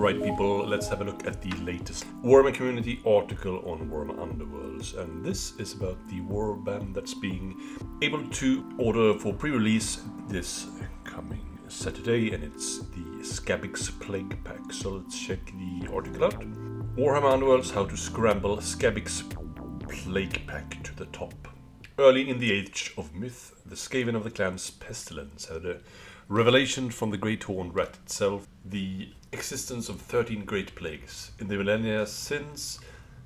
Alright people, let's have a look at the latest Warhammer community article on Warhammer Underworlds, and this is about the Warband that's being able to order for pre-release this coming Saturday, and it's the Skabbik's Plaguepack. So let's check the article out. Warhammer Underworlds, how to scramble Skabbik's Plaguepack to the top. Early in the age of myth, the Skaven of the clan's Pestilence had a revelation from the Great Horned Rat itself, the existence of 13 great plagues. In the millennia since,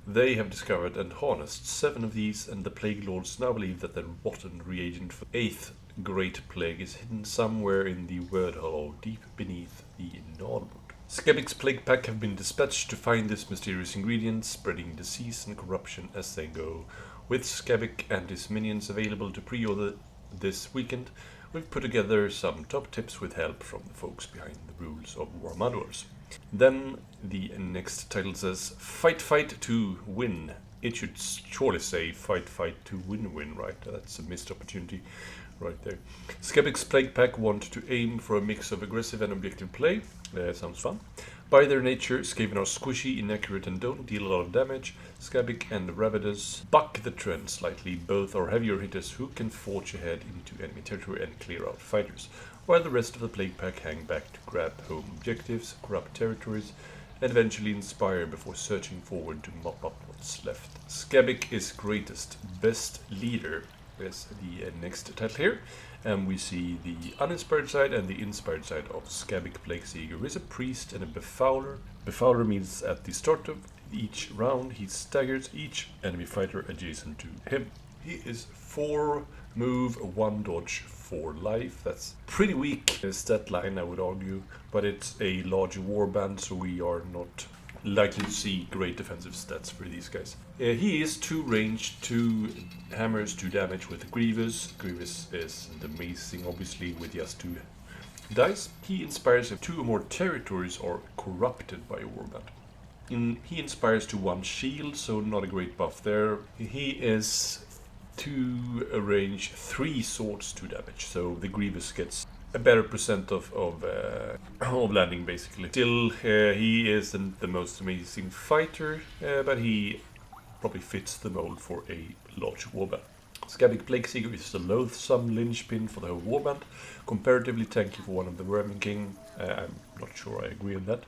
they have discovered and harnessed 7 of these, and the Plague Lords now believe that the rotten reagent for the 8th great plague is hidden somewhere in the Wyrdhollow, deep beneath the Nordwood. Skabbik's Plaguepack have been dispatched to find this mysterious ingredient, spreading disease and corruption as they go. With Skabbik and his minions available to pre-order this weekend, we've put together some top tips with help from the folks behind the rules of Warhammer Underworlds. Then the next title says, Fight, fight to win. It should surely say fight, fight to win, right? That's a missed opportunity right there. Skabbik's Plaguepack want to aim for a mix of aggressive and objective play. Sounds fun. By their nature, Skaven are squishy, inaccurate, and don't deal a lot of damage. Skabbik and Rabidus buck the trend slightly. Both are heavier hitters who can forge ahead into enemy territory and clear out fighters, while the rest of the Plaguepack hang back to grab home objectives, corrupt territories, and eventually inspire before searching forward to mop up what's left. Skabbik is greatest, best leader is the next title here, and we see the uninspired side and the inspired side of Skabbik Plagueseeker. Is a priest and a befouler. Befouler means at the start of each round he staggers each enemy fighter adjacent to him. He is 4 move, 1 dodge, 4 life. That's pretty weak stat line, I would argue, but it's a large warband, so we are not likely to see great defensive stats for these guys. He is 2 range, 2 hammers, 2 damage with Grievous. Grievous is amazing, obviously, with just 2 dice. He inspires if 2 or more territories are corrupted by a warband. He inspires to 1 shield, so not a great buff there. He is 2 range, 3 swords, 2 damage, so the Grievous gets a better percent of landing, basically. Still, he isn't the most amazing fighter, but he probably fits the mold for a large warband. Skabbik Plagueseeker is the loathsome linchpin for the whole warband, comparatively tanky for one of the Vermin King. I'm not sure I agree on that.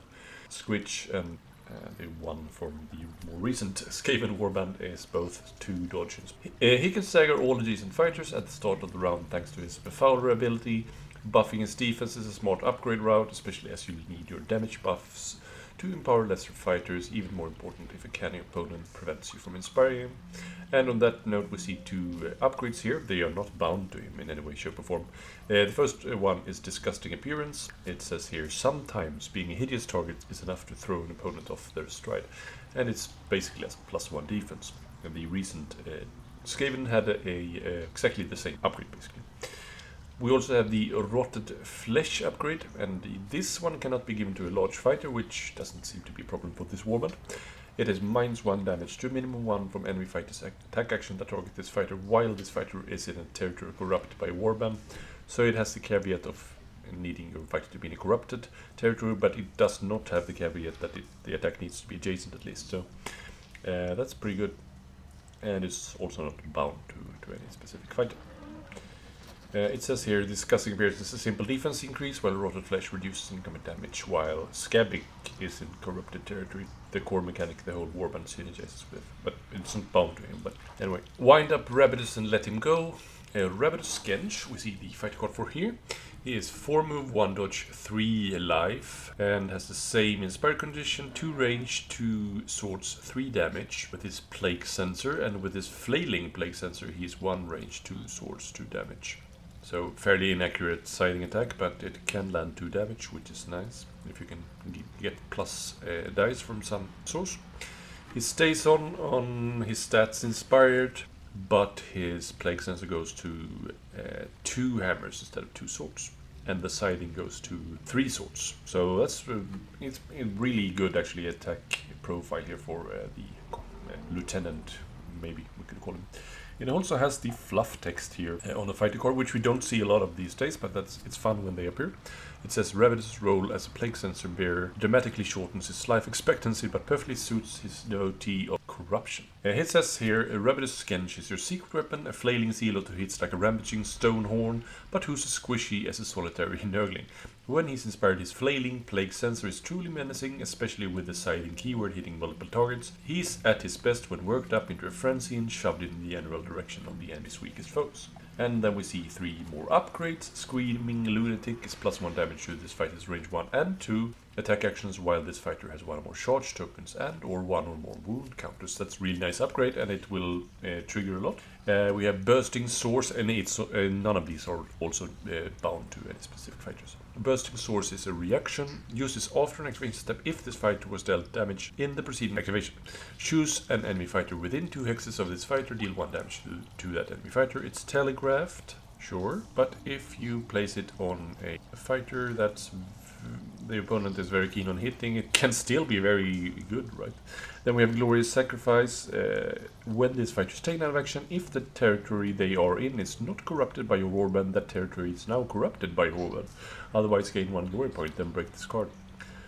Squitch and the one from the more recent Skaven Warband is both 2 dodges. He can stagger all adjacent fighters at the start of the round thanks to his Befouler ability. Buffing his defense is a smart upgrade route, especially as you need your damage buffs to empower lesser fighters, even more important if a canny opponent prevents you from inspiring him. And on that note, we see 2 upgrades here. They are not bound to him in any way, shape or form. The first one is Disgusting Appearance. It says here, sometimes being a hideous target is enough to throw an opponent off their stride. And it's basically as +1 defense. And the recent Skaven had exactly the same upgrade, basically. We also have the Rotted Flesh upgrade, and this one cannot be given to a large fighter, which doesn't seem to be a problem for this warband. It has -1 damage to minimum 1 from enemy fighters' attack action that target this fighter while this fighter is in a territory corrupted by a warband. So it has the caveat of needing your fighter to be in a corrupted territory, but it does not have the caveat that the attack needs to be adjacent at least. So that's pretty good, and it's also not bound to any specific fighter. It says here, Disgusting Appearance is a simple defense increase, while Rotted Flesh reduces incoming damage, while Skabbik is in corrupted territory, the core mechanic the whole warband synergizes with, but it's not bound to him. But anyway, wind up Rabidus and let him go. Rabidus Skenge, we see the fighter card for here. He is 4 move, 1 dodge, 3 life, and has the same inspired condition, 2 range, 2 swords, 3 damage with his Plague Sensor, and with his Flailing Plague Sensor he is 1 range, 2 swords, 2 damage. So fairly inaccurate siding attack, but it can land 2 damage, which is nice if you can get plus dice from some source. He stays on his stats inspired, but his Plague Sensor goes to 2 hammers instead of 2 swords, and the siding goes to 3 swords. So that's it's a really good actually attack profile here for the lieutenant, maybe we could call him. It also has the fluff text here on the fighter card, which we don't see a lot of these days, but it's fun when they appear. It says Revidus' role as a plague sensor bearer dramatically shortens his life expectancy, but perfectly suits his devotee of corruption. It says here, Revidus' Skenge is your secret weapon, a flailing zealot who hits like a rampaging stone horn, but who's as squishy as a solitary nurgling. When he's inspired, his flailing plague sensor is truly menacing, especially with the scything keyword hitting multiple targets. He's at his best when worked up into a frenzy and shoved in the general direction of the enemy's weakest foes. And then we see 3 more upgrades. Screaming Lunatic is +1 damage to this fighter's range 1 and 2 attack actions, while this fighter has 1 or more charge tokens and or 1 or more wound counters. That's a really nice upgrade, and it will trigger a lot. We have Bursting Source, and none of these are also bound to any specific fighters. Bursting Source is a reaction, uses after an activation step if this fighter was dealt damage in the preceding activation. Choose an enemy fighter within 2 hexes of this fighter, deal 1 damage to that enemy fighter. It's telegraphed, sure, but if you place it on a fighter that's the opponent is very keen on hitting, it can still be very good, right? Then we have Glorious Sacrifice. When this fighter is taken out of action, if the territory they are in is not corrupted by your warband, that territory is now corrupted by your warband. Otherwise, gain 1 glory point, then break this card.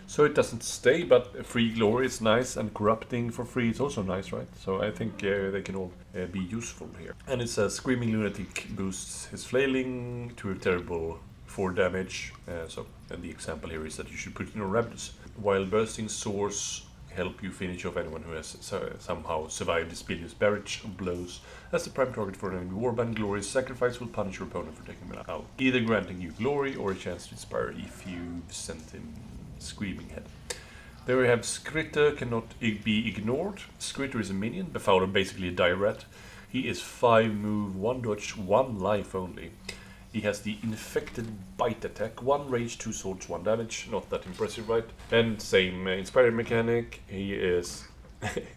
So it doesn't stay, but free glory is nice, and corrupting for free is also nice, right? So I think they can all be useful here. And it says Screaming Lunatic boosts his flailing to a terrible 4 damage. And the example here is that you should put in a Revidus, while Bursting Source help you finish off anyone who has somehow survived this bilious barrage of blows. As the prime target for an enemy warband, Glorious Sacrifice will punish your opponent for taking them out, either granting you glory or a chance to inspire if you've sent him Screaming Head. There we have Skritter, cannot be ignored. Skritter is a minion, Befouler, basically a dire rat. He is 5 move, 1 dodge, 1 life only. He has the Infected Bite attack, 1 rage, 2 swords, 1 damage. Not that impressive, right? And same inspired mechanic. He is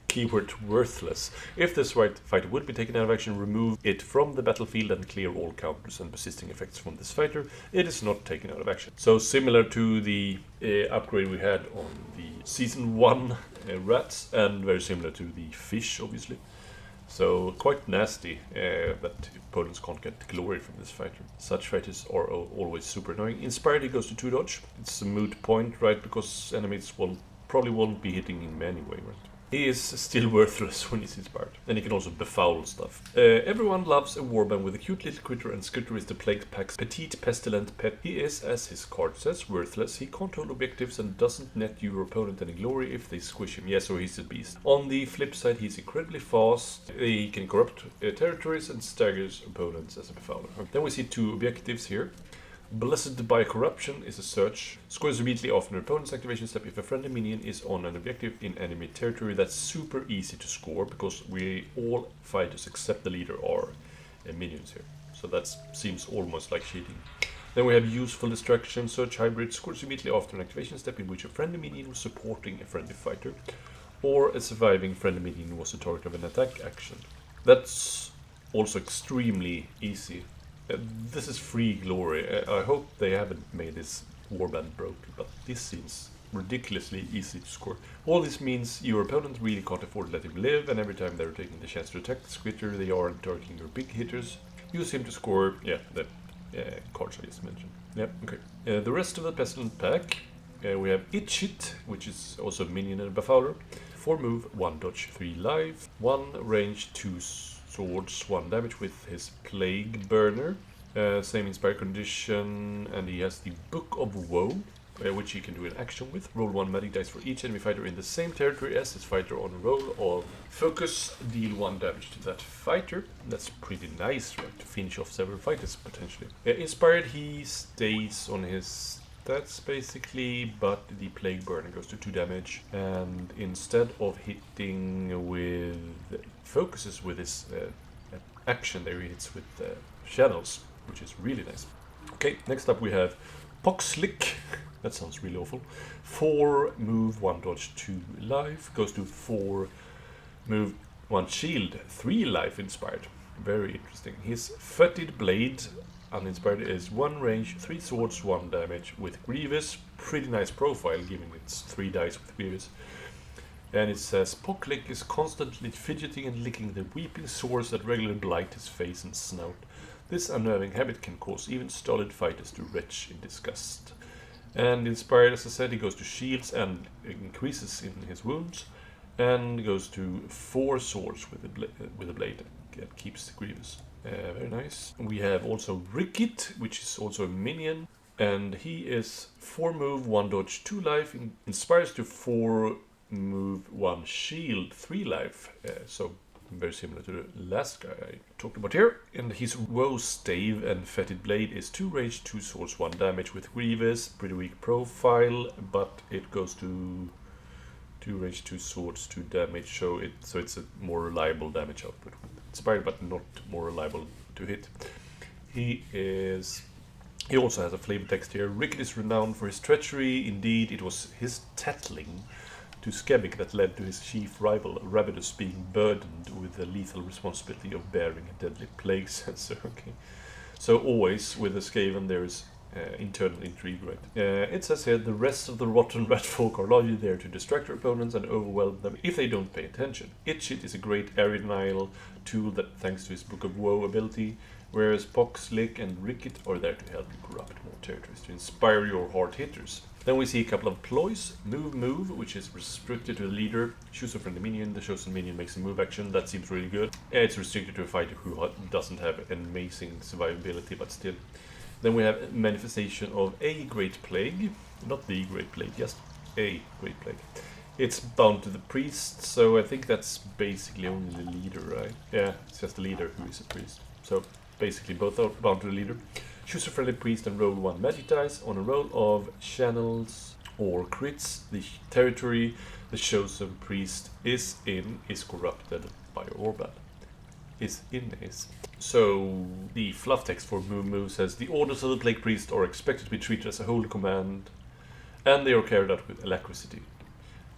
keyword worthless. If this fighter would be taken out of action, remove it from the battlefield and clear all counters and persisting effects from this fighter. It is not taken out of action. So similar to the upgrade we had on the Season 1 rats, and very similar to the fish, obviously. So quite nasty that opponents can't get glory from this fighter. Such fighters are always super annoying. Inspired, he goes to 2 dodge. It's a moot point, right? Because enemies probably won't be hitting him anyway, right? He is still worthless when he's inspired. And he can also befoul stuff. Everyone loves a warband with a cute little critter, and Skritter is the Plaguepack's petite pestilent pet. He is, as his card says, worthless. He can't hold objectives and doesn't net your opponent any glory if they squish him. Yes, so he's a beast. On the flip side, he's incredibly fast. He can corrupt territories and staggers opponents as a befouler. Then we see 2 objectives here. Blessed by Corruption is a search. Scores immediately after an opponent's activation step if a friendly minion is on an objective in enemy territory. That's super easy to score because all fighters except the leader are minions here. So that seems almost like cheating. Then we have Useful Distraction. Search Hybrid scores immediately after an activation step in which a friendly minion was supporting a friendly fighter, or a surviving friendly minion was the target of an attack action. That's also extremely easy. This is free glory. I hope they haven't made this warband broken, but this seems ridiculously easy to score. All this means your opponent really can't afford to let him live, and every time they're taking the chance to attack the Skritter, they are targeting your big hitters. Use him to score, the cards I just mentioned. Okay. The rest of the Pestilent pack, we have Itchit, which is also a minion and a befouler. 4 move, 1 dodge, 3 life, 1 range, 2 swords, 1 damage with his Plague Burner. Same inspired condition, and he has the Book of Woe, which he can do an action with. Roll 1 magic dice for each enemy fighter in the same territory as his fighter on a roll of focus. Deal 1 damage to that fighter. That's pretty nice, right? To finish off several fighters, potentially. Inspired, he stays on his stats, basically, but the Plague Burner goes to 2 damage. And instead of hitting with focuses with his action, there he hits with shadows, which is really nice. Okay, next up we have Poxlick. That sounds really awful. 4 move, 1 dodge, 2 life. Goes to 4 move, 1 shield, 3 life inspired. Very interesting. His Fetid Blade, uninspired, is 1 range, 3 swords, 1 damage with Grievous. Pretty nice profile, given it's 3 dice with Grievous. And it says, Pocklick is constantly fidgeting and licking the weeping sores that regularly blight his face and snout. This unnerving habit can cause even stolid fighters to retch in disgust. And inspired, as I said, he goes to shields and increases in his wounds. And goes to 4 swords with a blade and keeps the grievous. Very nice. We have also Rickit, which is also a minion. And he is 4 move, 1 dodge, 2 life. Inspires to 4 move, 1 shield, 3 life. So very similar to the last guy I talked about here. And his woe stave and fetid blade is 2 rage, 2 swords, 1 damage with grievous. Pretty weak profile, but it goes to 2 rage, 2 swords, 2 damage. So it's a more reliable damage output. Inspired, but not more reliable to hit. He also has a flavor text here. Rickett is renowned for his treachery. Indeed, it was his tattling to Skabbik that led to his chief rival, Rabidus, being burdened with the lethal responsibility of bearing a deadly plague sensor. Okay. So always with the Skaven there is internal intrigue, right? It says here, the rest of the rotten rat folk are largely there to distract your opponents and overwhelm them if they don't pay attention. Itchit is a great Aerodynile tool that, thanks to his Book of Woe ability, whereas Pox, Lick and Rickett are there to help you corrupt more territories, to inspire your hard hitters. Then we see a couple of ploys. Move, which is restricted to the leader. Choose a friendly minion. The chosen minion makes a move action. That seems really good. It's restricted to a fighter who doesn't have an amazing survivability, but still. Then we have Manifestation of a Great Plague. Not the Great Plague, just a Great Plague. It's bound to the priest, so I think that's basically only the leader, right? Yeah, it's just the leader who is a priest. So basically both are bound to the leader. Choose a friendly priest and roll 1 magic dice. On a roll of channels or crits, the territory the chosen priest is in is corrupted by your warband. So the fluff text for move says, the orders of the plague priest are expected to be treated as a holy command, and they are carried out with alacrity.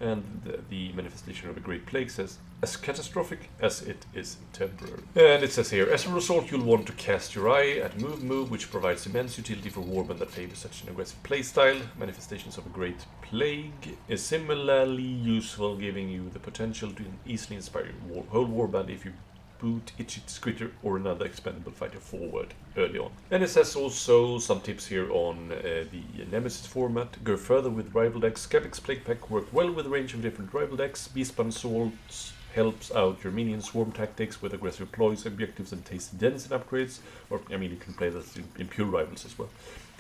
And the manifestation of a great plague says, as catastrophic as it is temporary. And it says here, as a result, you'll want to cast your eye at move, which provides immense utility for warband that favors such an aggressive playstyle. Manifestations of a great plague is similarly useful, giving you the potential to easily inspire your whole warband if you boot Itchit, Scritter or another expendable fighter forward early on. And it says also some tips here on the Nemesis format. Go further with rival decks. Skabbik's Plaguepack work well with a range of different rival decks. Beastbun Assaults helps out your minion swarm tactics with aggressive ploys, objectives and tasty denizen upgrades. Or, I mean, you can play that in pure rivals as well.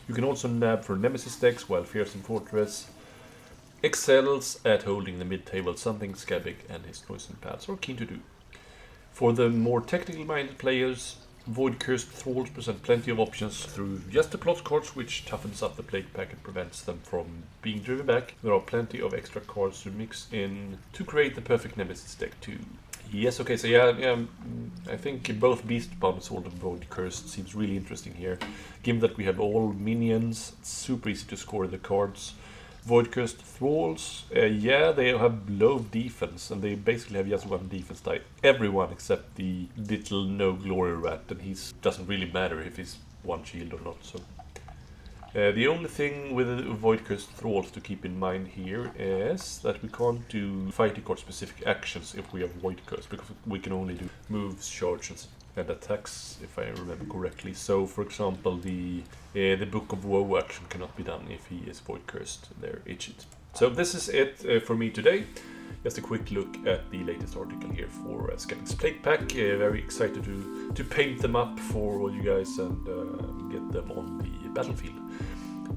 You can also nab for Nemesis decks, while Fearsome Fortress excels at holding the mid-table, something Skabbik and his Noisome Pals are keen to do. For the more technical-minded players, Void Cursed Thralls present plenty of options through just the plot cards, which toughens up the Plaguepack and prevents them from being driven back. There are plenty of extra cards to mix in to create the perfect Nemesis deck too. Yes, okay, so yeah, I think both Beastbound Assault and Void Cursed seems really interesting here. Given that we have all minions, it's super easy to score the cards. Void Cursed Thralls, yeah, they have low defense, and they basically have just 1 defense die. Everyone except the little no glory rat, and he doesn't really matter if he's 1 shield or not. So the only thing with Void Cursed Thralls to keep in mind here is that we can't do fighting card specific actions if we have Void Curse, because we can only do moves, charges, and attacks, if I remember correctly. So, for example, the Book of Woe action cannot be done if he is Void Cursed. There, Itchit. So this is it for me today. Just a quick look at the latest article here for Skabbik's Plaguepack. Very excited to paint them up for all you guys and get them on the battlefield.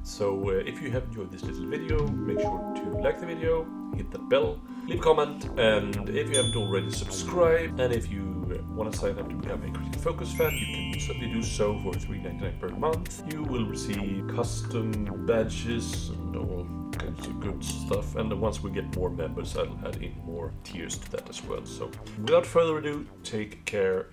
So if you have enjoyed this little video, make sure to like the video, hit that bell, leave a comment, and if you haven't already, subscribe. And if you want to sign up to become a Critical Focus fan, you can certainly do so for $3.99 per month. You will receive custom badges and all kinds of good stuff, and once we get more members, I'll add in more tiers to that as well. So without further ado, take care